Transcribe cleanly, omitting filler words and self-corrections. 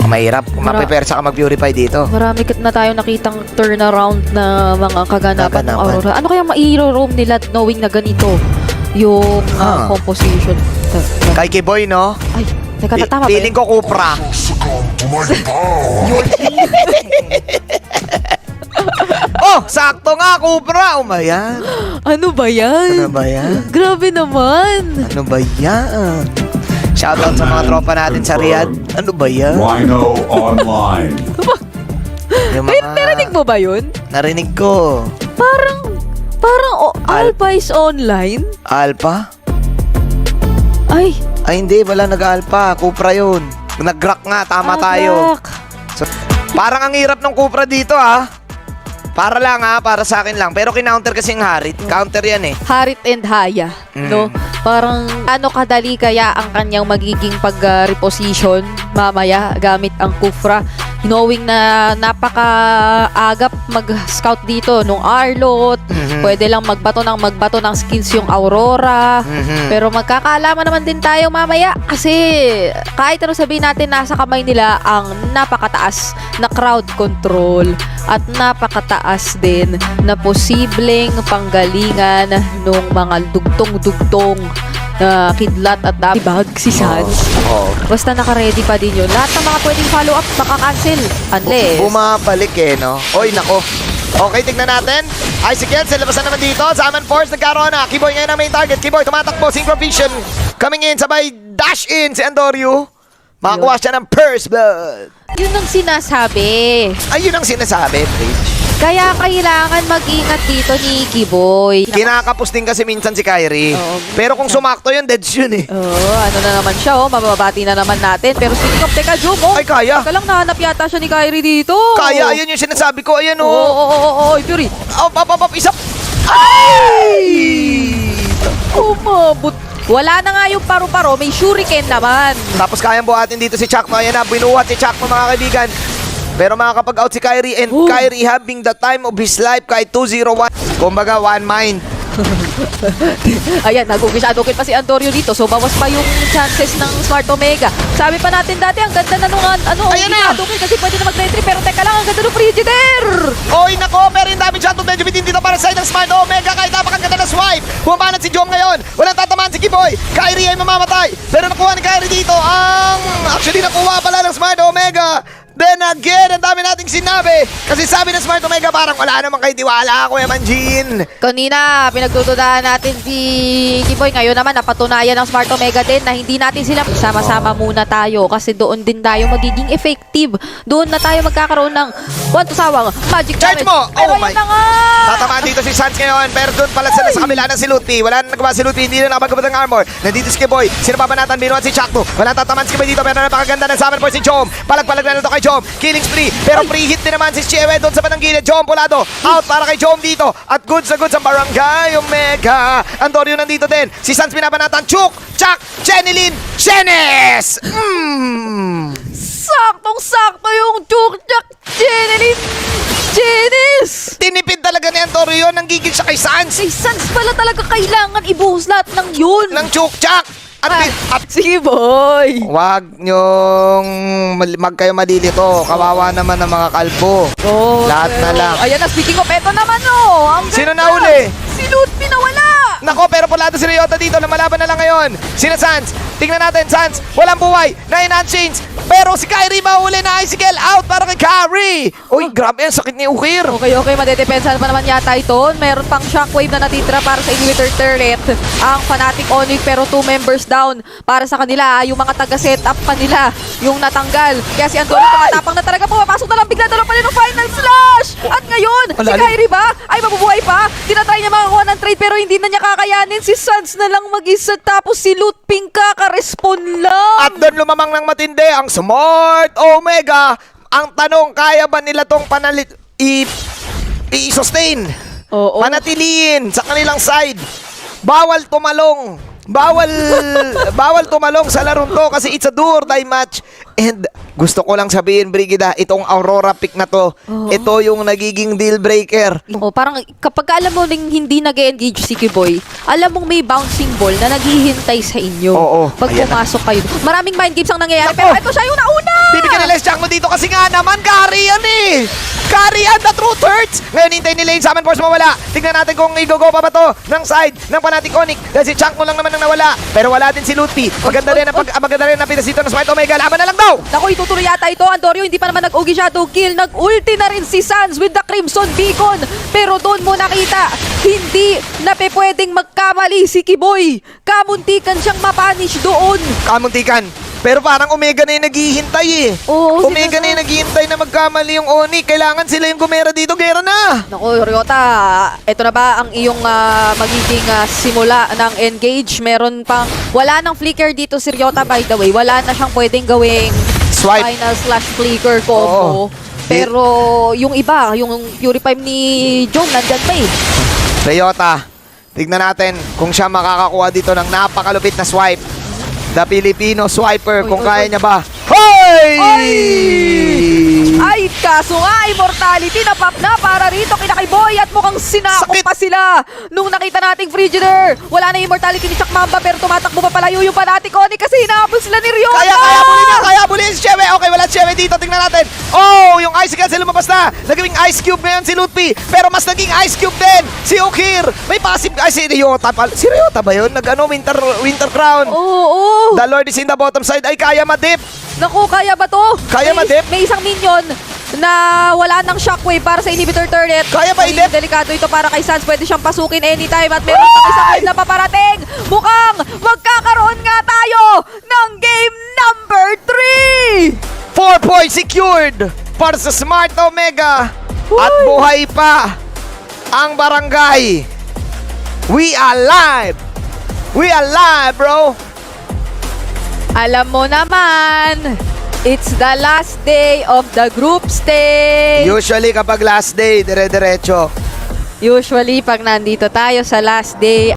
Mahirap. Maprepare sa ka mag-purify dito. Marami na tayong nakitang turnaround na mga kaganapan ng Aurora. Ano kaya mairo-roam nila knowing na ganito yung composition? Kay Kiboy, no? Ay, teka, tama ba Feeling ko Cupra. Oh, sakto nga, Cupra. Umayan. Ano ba yan? Ano ba yan? Grabe naman. Ano ba yan? Shoutout sa mga tropa natin sa Riyadh. Ano ba yan? Rhino Online. Yung Narinig mo ba yun? Narinig ko. Parang Alpha is online? Alpha? Ay, Ay, hindi. Wala nag-alpha. Cupra yun. Nag-rock nga. Tama tayo. Jack. So, parang ang hirap ng Cupra dito, ha? Para lang, ha? Para sa akin lang. Pero kinounter kasi yung Harit. Counter yan, eh. Harit and Haya, no? Parang ano kadali kaya ang kanyang magiging pag-reposition mamaya gamit ang Kufra, knowing na napaka-agap mag-scout dito nung Arlot, pwede lang magbato ng skills yung Aurora, pero magkakaalaman naman din tayo mamaya kasi kahit ano sabihin natin, nasa kamay nila ang napakataas na crowd control at napakataas din na posibleng panggalingan ng mga dugtong-dugtong na kidlat at bag si Sans. Basta naka-ready pa din yun. Lahat ng mga pwedeng follow-up maka-cancel unless Bumabalik, eh, no? Oy, nako. Okay, tignan natin. Icicle, sa labasan naman dito. Zaman Force, nagkaroon na. Kiboy ngayon ang main target. Kiboy, tumatakbo. Synchro Vision. Coming in, sabay dash in si Andorio. Makakuha siya ng Purse Blood. yun ang sinasabi. Ayun ang sinasabi, Bridge. Kaya kailangan mag-ingat dito ni Kiboy. Kinakapos din kasi minsan si Kyrie. Oo. Pero kung sumakto yun, deads yun, eh. Ano na naman siya, mababati na naman natin. Pero speaking of, teka, Jum, Ay, kaya. Teka lang, nahanap yata siya ni Kyrie dito. Kaya, ayun yung sinasabi ko. Ayan, Oo, oh. Fury. Up, isa. Ay! Umabot. Wala na nga yung paru-paro, may shuriken naman. Tapos kayang buhatin dito si Chakno. Ayan na, binuhat si Chakno, mga kaibigan. Pero makakapag-out si Kyrie, and Kyrie having the time of his life kahit 2-0-1. Kumbaga, one mind. Ayan, nag-ugisadukit pa si Andorio dito. So, bawas pa yung chances ng Smart Omega. Sabi pa natin dati, ang ganda na nung Ayan na! ugisadukit kasi pwede na mag-retry. Pero teka lang, ang ganda ng Frigidaire! Oy, nako, pero yung damage shot medyo bitin dito para sa side ng Smart Omega kahit napakaganda na swipe. Bumabanat si Jom ngayon. Walang tatamaan si Kiboy. Kyrie ay mamamatay. Pero nakuha ni Kyrie dito ang... Actually, nakuha pala ng Smart Omega. Then again, ang dami nating sinabi. Kasi sabi ng Smart Omega, parang wala namang kay tiwala, Kuya Manjin. Kanina, pinagtutudahan natin si Kiboy. Ngayon naman, napatunayan ng Smart Omega din na hindi natin sila sama-sama muna tayo kasi doon din tayo magiging effective. Doon na tayo magkakaroon ng sawang magic Charge damage. mo! Pero Oh my... yun na nga! Tatamaan dito si Sans ngayon, pero doon pala sila sa kabila ng si Luti. Wala na nagawa si Luti, hindi na nakapagkabot ng armor. Nandito si Kiboy, sino babanatan, binuhat si Chakno. Wala tatamaan si Kiboy dito, pero napakaganda ng summer for si Jom. Palag-palag na ito kay Jom. Killing spree, pero free hit din naman si Chiewe doon sa bandang gilid. Jom pulado, out para kay Jom dito. At goods na goods ang Barangay Omega. Andorio nandito din. Si Sans binabanatan, Chuk, Chak, Jenilyn, Jenes! Saktong-sakto yung Chukchak Jenilyn Jenis! Tinipid talaga ni Andorio, nanggigil siya kay Sans. Kay Sans pala talaga kailangan ibuhos lahat ng yun! Ng Chuk, Chak! At Sige, boy! wag nyong kayo malilito. Kawawa naman ang mga kalbo. Lahat na lang. Ayan na, speaking of, eto naman ang Sino ganda. nahuli? Si Lutfi nawala! Nako, pero pulado si Ryota dito. Namalaban na lang ngayon. Sina Sans. Tingnan natin, Sans. Walang buhay. 9 unchanged. Pero si Kyrie mahuli na Icicle out para kay Kyrie. Uy, grabe yan. Sakit ni Ukir. Okay, madedepensahan pa naman yata ito. Meron pang shockwave na natitira para sa inhibitor turret. Ang Fnatic Onyx pero 2 members down para sa kanila. Yung mga taga-setup pa nila yung natanggal. Kaya si Andorio tumatapang na talaga. Pumapasok na lang bigla na lang pala ng final slash. At ngayon, si Kyrie ba ay mabubuhay pa? Tinatry niya makakuha ng trade pero hindi na niya kakayanin. Si Sans na lang mag-isa tapos si Lutping kaka-respond lang. At doon lumamang ng matindi ang Smart Omega. Ang tanong, kaya ba nila tong i-sustain? Oo. Panatiliin sa kanilang side. Bawal tumalong. Bawal tumalong sa larong to kasi it's a do or die match. And gusto ko lang sabihin, Brigida, itong Aurora pick na to, ito yung nagiging deal breaker. Parang kapag alam mo nang hindi nag-engage si Kiboy, alam mong may bouncing ball na naghihintay sa inyo. Oo. Pag Ayan pumasok kayo. Maraming mind games ang nangyayari, Nako. pero ito siya yung nauna! Bibigyan nila si Jack mo dito kasi nga naman, carry yan eh. Carry yan, the truth hurts. Ngayon hintay ni Lane, Summon Force mawala. Tignan natin kung i-go pa ba to ng side ng Panateconic. Dahil si Chunk mo lang naman ang nawala. Pero wala din si Lutpi. Maganda rin ang pinas dito ng Smite Omega. Laban na lang daw. Naku, itutuloy yata ito. Andorio, hindi pa naman nag-ugi shadow kill. Nag-ulti na rin si Sans with the Crimson Beacon. Pero doon mo nakita, hindi na pwedeng magkamali si Kiboy. Kamuntikan siyang mapanish doon. Kamuntikan. Pero parang Omega na yung naghihintay eh. Oo, Omega na yung naghihintay na magkamali yung Oni. Kailangan sila yung gumera dito. Gera na. Naku, Ryota, ito na ba ang iyong magiging simula ng engage? Meron pang, wala nang flicker dito si Ryota, by the way. Wala na siyang pwedeng gawing Swipe. final slash flicker combo. Oo. Pero yung iba, yung Purify ni Jom, nandyan pa eh. Ryota, tignan natin kung siya makakakuha dito ng napakalupit na swipe. The Filipino Swiper, kung kaya niya ba. Hoy! Ay, kaso nga, Immortality na pop na para rito kina Kiboy at mukhang sinakop Sakit! pa sila nung nakita nating Frigidaire. Wala na Immortality ni Chuck Mamba pero tumatakbo pa palayo yung Panateconic kasi hinahabol sila ni Ryota. Kaya bulin si Cheve. Okay, wala si Cheve dito. Tingnan natin. Oh, yung Ice Cancel lumabas na. Nagawing Ice Cube ngayon si Lutpi. Pero mas naging Ice Cube din si Okir. May passive. Ay, si Ryota. Si Ryota ba yun? Winter Crown. Oo. The Lord is in the bottom side. Ay, kaya madip. Naku, kaya ba to? Kaya madip? May isang minion na wala ng shockwave para sa inhibitor turret. Kaya ba Magiging idip? delikado ito para kay Sans. Pwede siyang pasukin anytime at meron pang isang wave na paparating. Mukhang magkakaroon nga tayo ng game number 3! 4 points secured para sa Smart Omega. At buhay pa ang barangay. We are live. We are live, bro. Alam mo naman, it's the last day of the group stage. Usually kapag last day, dire-diretso. Usually, pag nandito tayo sa last day,